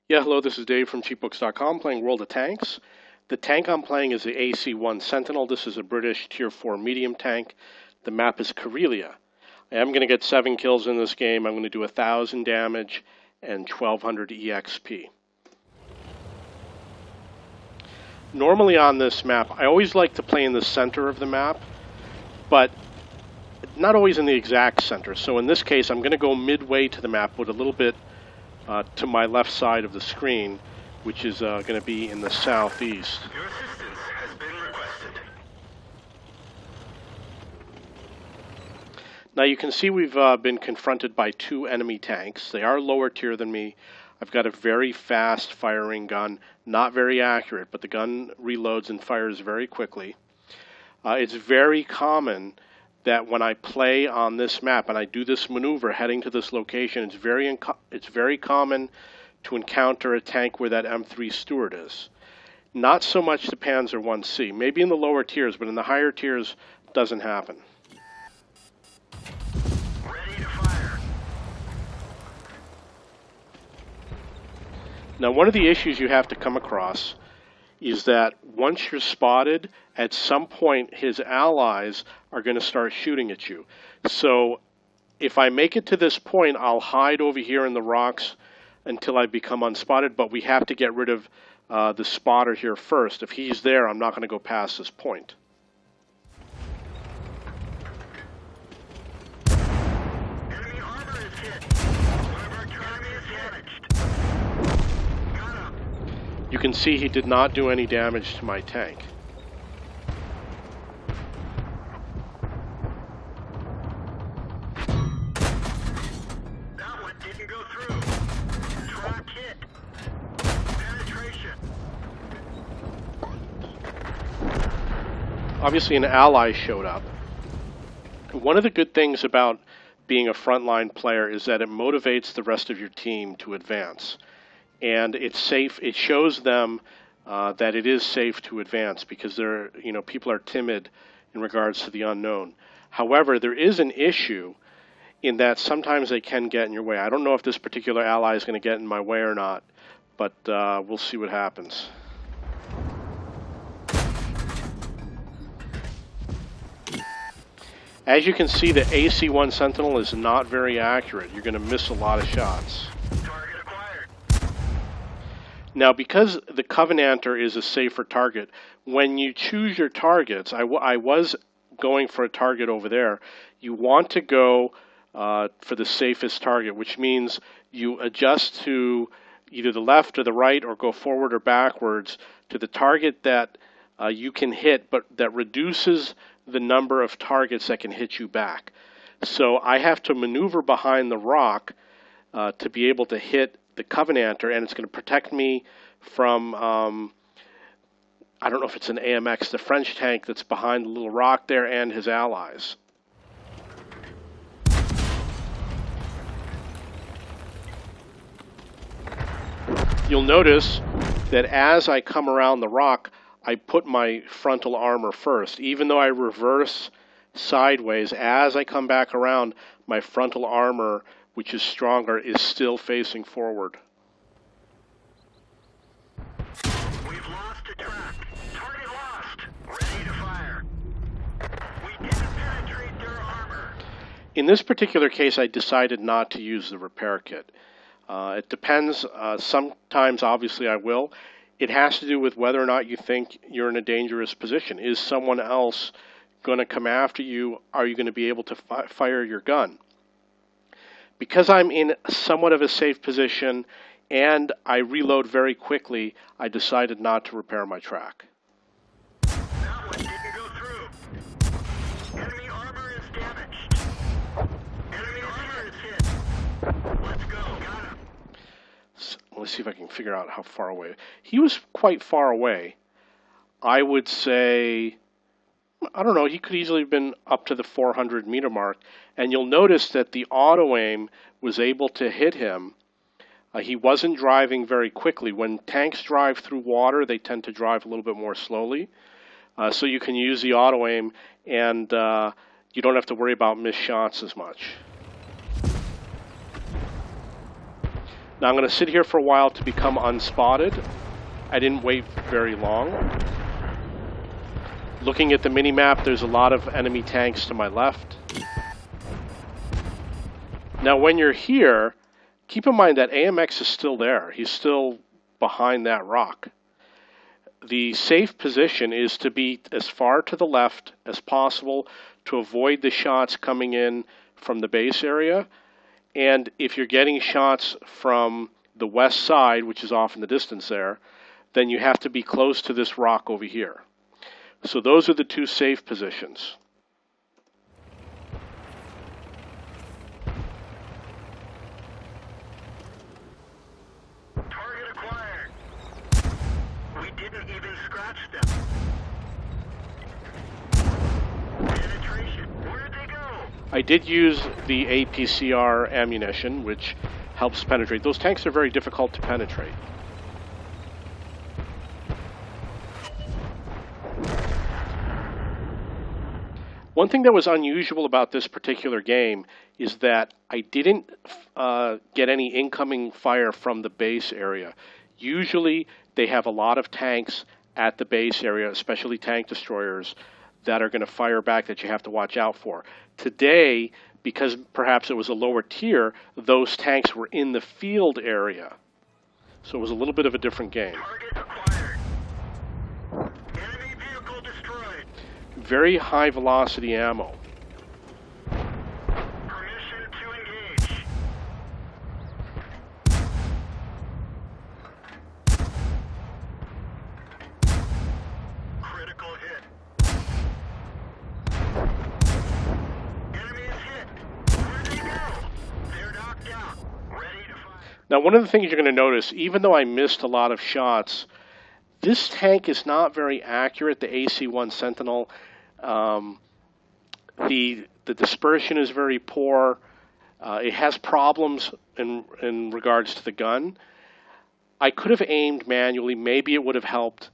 Yeah, hello, this is Dave from cheapbooks.com playing World of Tanks. The tank I'm playing is the AC1 Sentinel. This is a British Tier 4 medium tank. The map is Karelia. I am going to get 7 kills in this game. I'm going to do 1,000 damage and 1,200 EXP. Normally on this map, I always like to play in the center of the map, but not always in the exact center. So in this case, I'm going to go midway to the map with a little bit to my left side of the screen, which is going to be in the southeast. Your assistance has been requested. Now you can see we've been confronted by 2 enemy tanks. They are lower tier than me. I've got a very fast firing gun, not very accurate, but the gun reloads and fires very quickly. It's very common that when I play on this map and I do this maneuver heading to this location, it's very common to encounter a tank where that M3 Stuart is. Not so much the Panzer 1C, maybe in the lower tiers, but in the higher tiers, it doesn't happen. Ready to fire. Now, one of the issues you have to come across is that once you're spotted, at some point his allies are going to start shooting at you. So if I make it to this point, I'll hide over here in the rocks until I become unspotted, but we have to get rid of the spotter here first. If he's there, I'm not going to go past this point. Enemy armor is hit. One of our targets is damaged. Got him. You can see he did not do any damage to my tank. That one didn't go through. Track hit. Penetration. Obviously, an ally showed up. One of the good things about being a frontline player is that it motivates the rest of your team to advance. And it's safe. It shows them that it is safe to advance because people are timid in regards to the unknown. However, there is an issue in that sometimes they can get in your way. I don't know if this particular ally is going to get in my way or not, but we'll see what happens. As you can see, the AC1 Sentinel is not very accurate. You're going to miss a lot of shots. Target acquired. Now, because the Covenanter is a safer target, when you choose your targets, I was going for a target over there. You want to go for the safest target, which means you adjust to either the left or the right or go forward or backwards to the target that you can hit, but that reduces the number of targets that can hit you back. So I have to maneuver behind the rock to be able to hit the Covenanter, and it's going to protect me from, I don't know if it's an AMX, the French tank that's behind the little rock there, and his allies. You'll notice that as I come around the rock, I put my frontal armor first. Even though I reverse sideways, as I come back around, my frontal armor, which is stronger, is still facing forward. We've lost a track. Target lost. Ready to fire. We didn't penetrate their armor. In this particular case, I decided not to use the repair kit. It depends. Sometimes, obviously, I will. It has to do with whether or not you think you're in a dangerous position. Is someone else going to come after you? Are you going to be able to fire your gun? Because I'm in somewhat of a safe position and I reload very quickly, I decided not to repair my track. That one didn't go through. Enemy armor is damaged. Enemy armor is hit. Let's go. Got him. Let's see if I can figure out how far away. He was quite far away. I would say, I don't know, he could easily have been up to the 400 meter mark. And you'll notice that the auto aim was able to hit him. He wasn't driving very quickly. When tanks drive through water, they tend to drive a little bit more slowly. So you can use the auto aim and you don't have to worry about missed shots as much. Now I'm going to sit here for a while to become unspotted. I didn't wait very long. Looking at the mini-map, there's a lot of enemy tanks to my left. Now when you're here, keep in mind that AMX is still there. He's still behind that rock. The safe position is to be as far to the left as possible to avoid the shots coming in from the base area. And if you're getting shots from the west side, which is off in the distance there, then you have to be close to this rock over here. So those are the two safe positions. Target acquired. We didn't even scratch them. Penetration. Where'd they go? I did use the APCR ammunition, which helps penetrate. Those tanks are very difficult to penetrate. One thing that was unusual about this particular game is that I didn't get any incoming fire from the base area. Usually they have a lot of tanks at the base area, especially tank destroyers, that are going to fire back that you have to watch out for. Today, because perhaps it was a lower tier, those tanks were in the field area. So it was a little bit of a different game. Target acquired. Enemy vehicle destroyed. Very high velocity ammo. Permission to engage. Critical hit. Enemy is hit. Where'd they go? They're knocked out. Ready to fire. Now, one of the things you're going to notice, even though I missed a lot of shots, this tank is not very accurate, the AC1 Sentinel. The dispersion is very poor. It has problems in regards to the gun. I could have aimed manually. Maybe it would have helped.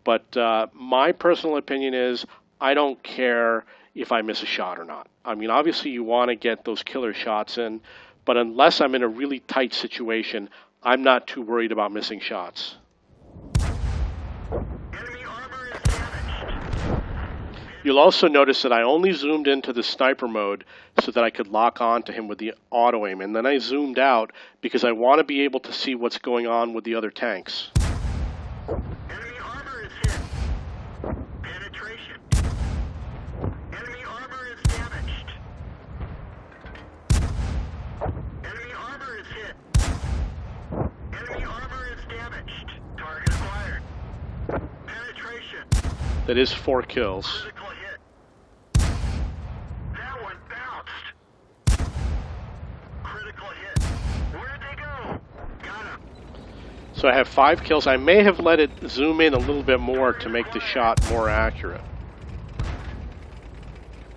But my personal opinion is I don't care if I miss a shot or not. I mean, obviously you want to get those killer shots in, but unless I'm in a really tight situation, I'm not too worried about missing shots. Enemy armor is damaged. You'll also notice that I only zoomed into the sniper mode so that I could lock on to him with the auto aim, and then I zoomed out because I want to be able to see what's going on with the other tanks. Enemy armor is hit. Penetration. Enemy armor is damaged. Enemy armor is hit. Enemy armor is damaged. Target acquired. Penetration. That is 4 kills. Critical hit. That one bounced. Critical hit. Where'd they go? Got him. So I have 5 kills. I may have let it zoom in a little bit more to make the shot more accurate.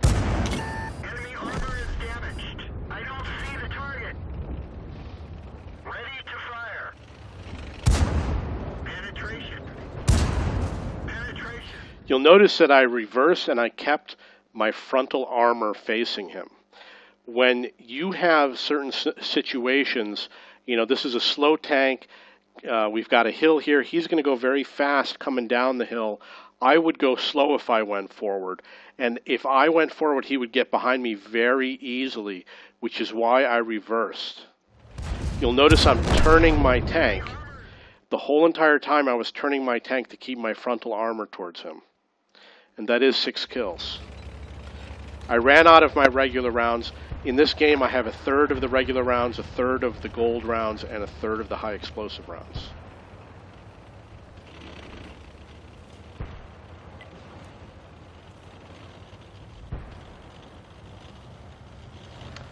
Enemy armor is damaged. I don't see the target. Ready to fire. Penetration. Penetration. You'll notice that I reversed and I kept my frontal armor facing him. When you have certain situations, you know, this is a slow tank, we've got a hill here, he's going to go very fast coming down the hill. I would go slow if I went forward. And if I went forward, he would get behind me very easily, which is why I reversed. You'll notice I'm turning my tank. The whole entire time I was turning my tank to keep my frontal armor towards him. And that is 6 kills. I ran out of my regular rounds. In this game, I have a third of the regular rounds, a third of the gold rounds, and a third of the high explosive rounds.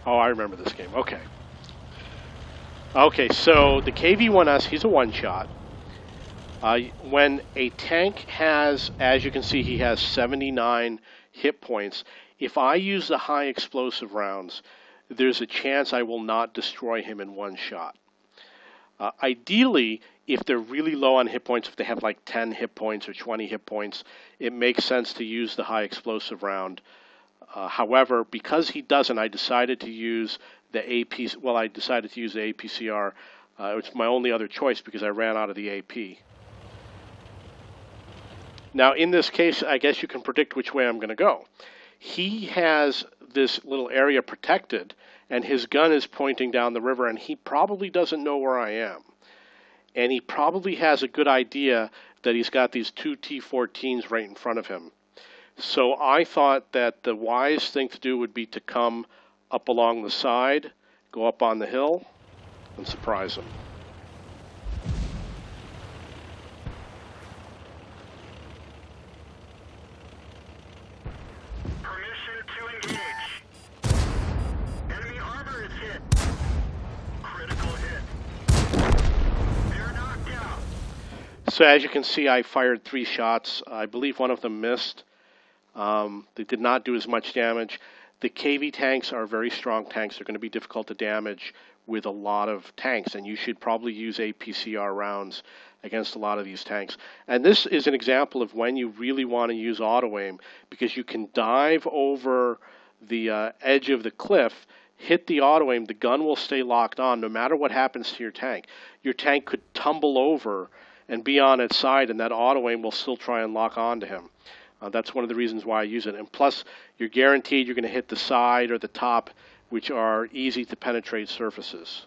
Oh, I remember this game. Okay. Okay, so the KV-1S, he's a one-shot. When a tank has, as you can see, he has 79 hit points. If I use the high explosive rounds, there's a chance I will not destroy him in one shot. Ideally, if they're really low on hit points, if they have like 10 hit points or 20 hit points, it makes sense to use the high explosive round. However, because he doesn't, I decided to use the APCR. It's my only other choice because I ran out of the AP. Now, in this case, I guess you can predict which way I'm going to go. He has this little area protected, and his gun is pointing down the river, and he probably doesn't know where I am. And he probably has a good idea that he's got these two T-14s right in front of him. So I thought that the wise thing to do would be to come up along the side, go up on the hill, and surprise him. Permission to engage. Enemy armor is hit. Critical hit. They're knocked out. So as you can see, I fired 3 shots. I believe one of them missed. They did not do as much damage. The KV tanks are very strong tanks. They're going to be difficult to damage with a lot of tanks, and you should probably use APCR rounds against a lot of these tanks. And this is an example of when you really want to use auto-aim, because you can dive over the edge of the cliff, hit the auto-aim, the gun will stay locked on no matter what happens to your tank. Your tank could tumble over and be on its side, and that auto-aim will still try and lock on to him. That's one of the reasons why I use it. And plus, you're guaranteed you're going to hit the side or the top, which are easy to penetrate surfaces.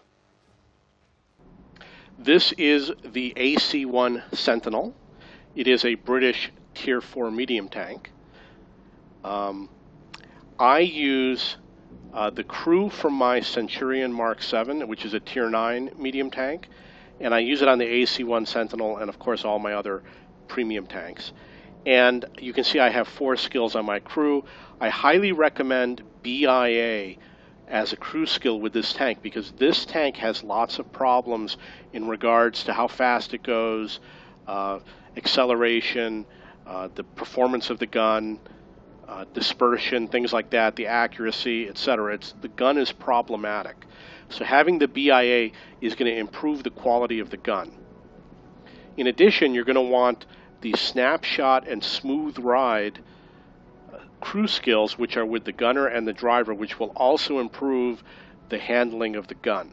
This is the AC1 Sentinel. It is a British Tier 4 medium tank. I use the crew from my Centurion Mark 7, which is a Tier 9 medium tank, and I use it on the AC1 Sentinel and, of course, all my other premium tanks. And you can see I have 4 skills on my crew. I highly recommend BIA as a crew skill with this tank, because this tank has lots of problems in regards to how fast it goes, acceleration, the performance of the gun, dispersion, things like that, the accuracy, etc. The gun is problematic. So having the BIA is going to improve the quality of the gun. In addition, you're going to want the snapshot and smooth ride crew skills, which are with the gunner and the driver, which will also improve the handling of the gun.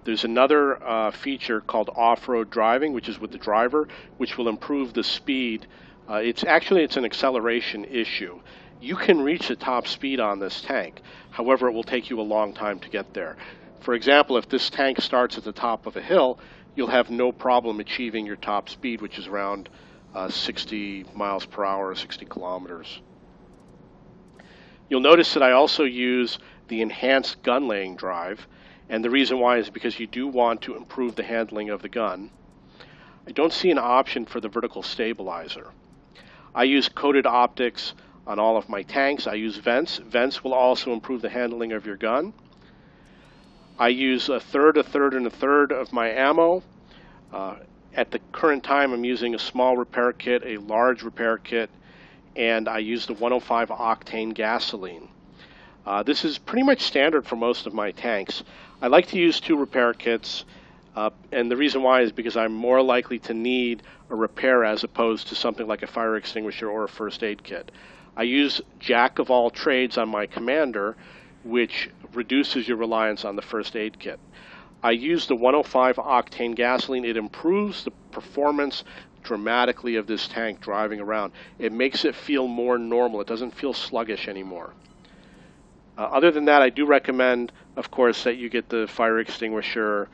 There's another feature called off-road driving, which is with the driver, which will improve the speed. It's an acceleration issue. You can reach the top speed on this tank. However, it will take you a long time to get there. For example, if this tank starts at the top of a hill, you'll have no problem achieving your top speed, which is around 60 miles per hour, 60 kilometers. You'll notice that I also use the enhanced gun laying drive, and the reason why is because you do want to improve the handling of the gun. I don't see an option for the vertical stabilizer. I use coated optics on all of my tanks. I use vents. Vents will also improve the handling of your gun. I use a third, and a third of my ammo. At the current time, I'm using a small repair kit, a large repair kit, and I use the 105 octane gasoline. This is pretty much standard for most of my tanks. I like to use 2 repair kits, and the reason why is because I'm more likely to need a repair as opposed to something like a fire extinguisher or a first aid kit. I use Jack of all trades on my Commander, which reduces your reliance on the first aid kit. I use the 105 octane gasoline. It improves the performance dramatically of this tank driving around. It makes it feel more normal. It doesn't feel sluggish anymore. Other than that, I do recommend, of course, that you get the fire extinguisher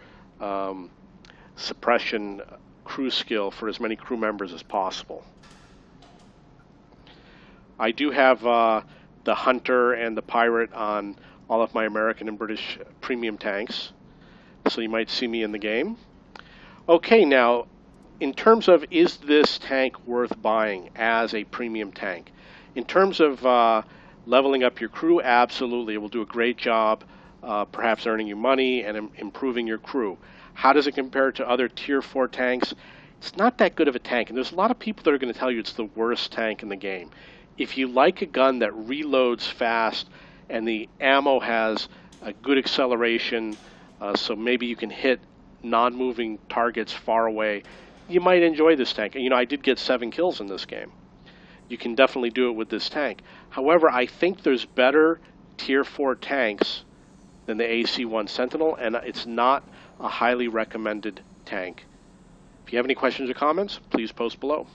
suppression crew skill for as many crew members as possible. I do have the Hunter and the Pirate on all of my American and British premium tanks, so you might see me in the game. Okay, now, in terms of is this tank worth buying as a premium tank? In terms of leveling up your crew, absolutely. It will do a great job, perhaps earning you money and improving your crew. How does it compare to other Tier 4 tanks? It's not that good of a tank, and there's a lot of people that are going to tell you it's the worst tank in the game. If you like a gun that reloads fast and the ammo has a good acceleration, so maybe you can hit non-moving targets far away, you might enjoy this tank. You know, I did get 7 kills in this game. You can definitely do it with this tank. However, I think there's better Tier 4 tanks than the AC1 Sentinel, and it's not a highly recommended tank. If you have any questions or comments, please post below.